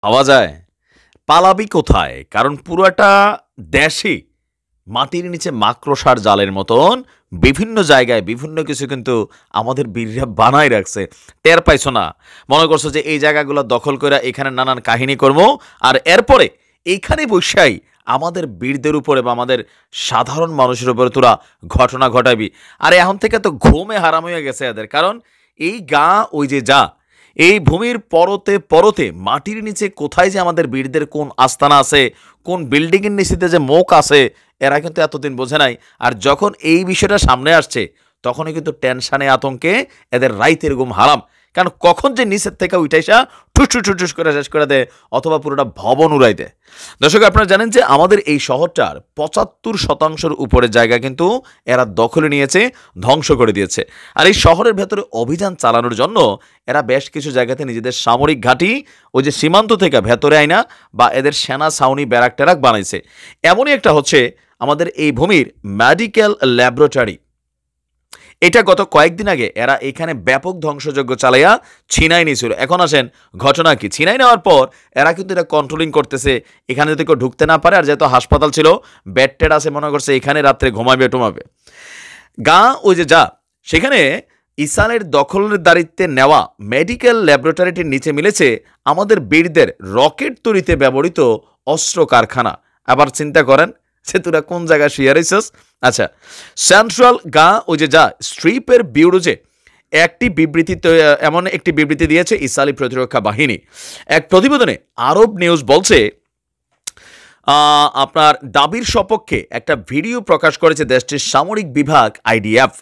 পাওয়া যায়। পালাবি কোথায়? কারণ পুরোটা দেশই মাটির নিচে মাকড়সার জালের মতন বিভিন্ন জায়গায় বিভিন্ন কিছু কিন্তু আমাদের বীররা বানায় রাখছে। টের পাইছো না? মনে করছো যে এই জায়গাগুলো দখল করে এখানে নানান কাহিনী করব, আর এরপরে এইখানে বসাই আমাদের বীরদের উপরে বা আমাদের সাধারণ মানুষের উপরে তোরা ঘটনা ঘটাবি। আর এখন থেকে তো ঘুমে হারাম হয়ে গেছে এদের। কারণ এই গা ওই যে যা এই ভূমির পরতে পরতে মাটির নিচে কোথায় যে আমাদের বীরদের কোন আস্তানা আছে, কোন বিল্ডিংয়ের নিচেতে যে মুখ আছে, এরা কিন্তু এতদিন বোঝে নাই। আর যখন এই বিষয়টা সামনে আসছে তখনই কিন্তু টেনশানে আতঙ্কে এদের রাইতের ঘুম হারাম। কারণ কখন যে নিচের থেকে উঠাইসা ঠুস ঠুস ঠুস করে শেষ করে দেয় অথবা পুরোটা ভবন উড়াই দেয়। দর্শক, আপনারা জানেন যে আমাদের এই শহরটার ৭৫% উপরে জায়গা কিন্তু এরা দখলে নিয়েছে, ধ্বংস করে দিয়েছে। আর এই শহরের ভেতরে অভিযান চালানোর জন্য এরা বেশ কিছু জায়গাতে নিজেদের সামরিক ঘাঁটি ওই যে সীমান্ত থেকে ভেতরে আইনা বা এদের সেনা ছাউনি ব্যারাক ট্যারাক বানাইছে। এমনই একটা হচ্ছে আমাদের এই ভূমির মেডিকেল ল্যাবরেটরি। এটা গত কয়েকদিন আগে এরা এখানে ব্যাপক ধ্বংসযজ্ঞ চালাইয়া ছিনাই নিয়েছিল। এখন আসেন ঘটনা কি, ছিনাই নেওয়ার পর এরা কিন্তু এটা কন্ট্রোলিং করতেছে, এখানে যদি কেউ ঢুকতে না পারে। আর যেহেতু হাসপাতাল ছিল, বেড টেড আছে, মনে করছে এখানে রাত্রে ঘুমাবে টুমাবে। গা ওই যে যা সেখানে ইসালের দখলের দায়িত্বে নেওয়া মেডিকেল ল্যাবরেটরিটির নিচে মিলেছে আমাদের বীরদের রকেট তৈরিতে ব্যবহৃত অস্ত্র কারখানা। আবার চিন্তা করেন সে তোরা কোন জায়গায় শিয়ারিসস। আচ্ছা, সেন্ট্রাল গা ওই যে যা স্ট্রিপের বিউরোজে এমন একটি বিবৃতি দিয়েছে ইসরায়েলি প্রতিরক্ষা বাহিনী। এক প্রতিবেদনে আরব নিউজ বলছে আপনার দাবির সপক্ষে একটা ভিডিও প্রকাশ করেছে দেশটির সামরিক বিভাগ আইডিএফ।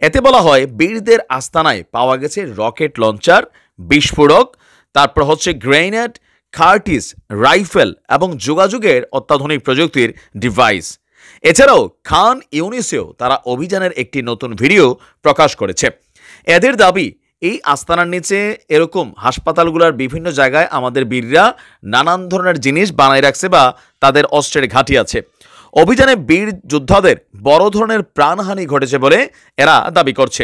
এতে বলা হয় বীরদের আস্তানায় পাওয়া গেছে রকেট লঞ্চার, বিস্ফোরক, তারপর হচ্ছে গ্রেনেড, কার্টিস, রাইফেল এবং যোগাযোগের অত্যাধুনিক প্রযুক্তির ডিভাইস। এছাড়াও খান ইউনিসেও তারা অভিযানের একটি নতুন ভিডিও প্রকাশ করেছে। এদের দাবি এই আস্তানার নিচে এরকম হাসপাতালগুলোর বিভিন্ন জায়গায় আমাদের বীররা নানান ধরনের জিনিস বানায় রাখছে বা তাদের অস্ত্রের ঘাঁটি আছে। অভিযানে বীর যোদ্ধাদের বড় ধরনের প্রাণহানি ঘটেছে বলে এরা দাবি করছে।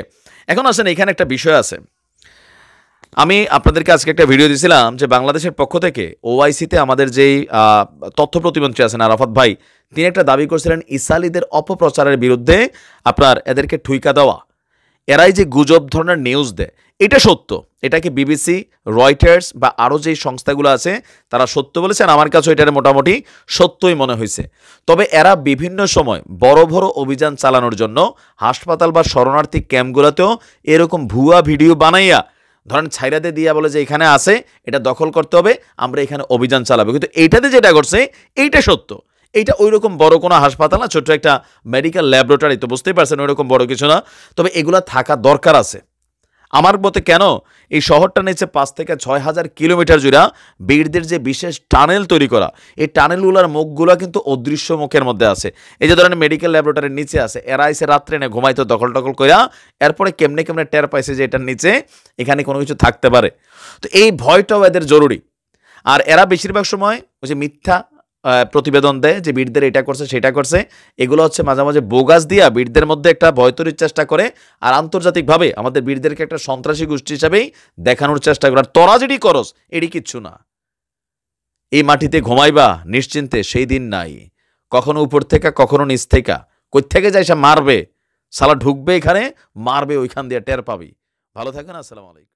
এখন আসেন এখানে একটা বিষয় আছে। আমি আপনাদেরকে আজকে একটা ভিডিও দিয়েছিলাম যে বাংলাদেশের পক্ষ থেকে ওআইসিতে আমাদের যেই তথ্য প্রতিমন্ত্রী আছেন আরাফাত ভাই, তিনি একটা দাবি করছিলেন ইসরায়েলিদের অপপ্রচারের বিরুদ্ধে আপনার এদেরকে ঠুইকা দেওয়া। এরাই যে গুজব ধরনের নিউজ দেয়, এটা সত্য। এটাকে বিবিসি, রয়টার্স বা আরও যেই সংস্থাগুলো আছে তারা সত্য বলেছেন। আমার কাছে এটার মোটামুটি সত্যই মনে হয়েছে। তবে এরা বিভিন্ন সময় বড় বড় অভিযান চালানোর জন্য হাসপাতাল বা শরণার্থী ক্যাম্পগুলোতেও এরকম ভুয়া ভিডিও বানাইয়া ধরেন ছাইরাতে দিয়া বলে যে এখানে আছে, এটা দখল করতে হবে, আমরা এখানে অভিযান চালাবো। কিন্তু এইটাতে যেটা করছে এইটা সত্য। এইটা ওই রকম বড় কোনো হাসপাতাল না, ছোট্ট একটা মেডিকেল ল্যাবরেটরি, তো বুঝতেই পারছেন ওই রকম বড় কিছু না। তবে এগুলা থাকা দরকার আছে আমার মতে। কেন এই শহরটা নিচে 5 থেকে 6 হাজার কিলোমিটার জুড়া বীরদের যে বিশেষ টানেল তৈরি করা, এই টানেলগুলোর মুখগুলো কিন্তু অদৃশ্য মুখের মধ্যে আছে। এই যে ধরেন মেডিকেল ল্যাবরেটরির নিচে আছে, এরা এসে রাত্রে না ঘুমাইতো দখল টখল কইরা, এরপরে কেমনে কেমনে টের পাইছে যে এটার নিচে এখানে কোনো কিছু থাকতে পারে। তো এই ভয়টাও এদের জরুরি। আর এরা বেশিরভাগ সময় ওই যে মিথ্যা প্রতিবেদন দেয় যে বীরদের এটা করছে সেটা করছে। এগুলো হচ্ছে মাঝে মাঝে বোগাস দিয়া বীরদের মধ্যে একটা ভয় তৈরির চেষ্টা করে, আর আন্তর্জাতিকভাবে আমাদের বীরদেরকে একটা সন্ত্রাসী গোষ্ঠী হিসাবেই দেখানোর চেষ্টা করে। আর তোরা যেটি করস এটি কিচ্ছু না। এই মাটিতে ঘুমাইবা নিশ্চিন্তে সেই দিন নাই। কখনো উপর থেকে কখনো নিচ থেকে কই থেকে যাই সে মারবে, সালা ঢুকবে এখানে মারবে, ওইখান দিয়ে টের পাবি। ভালো থাকেন, আসসালামু আলাইকুম।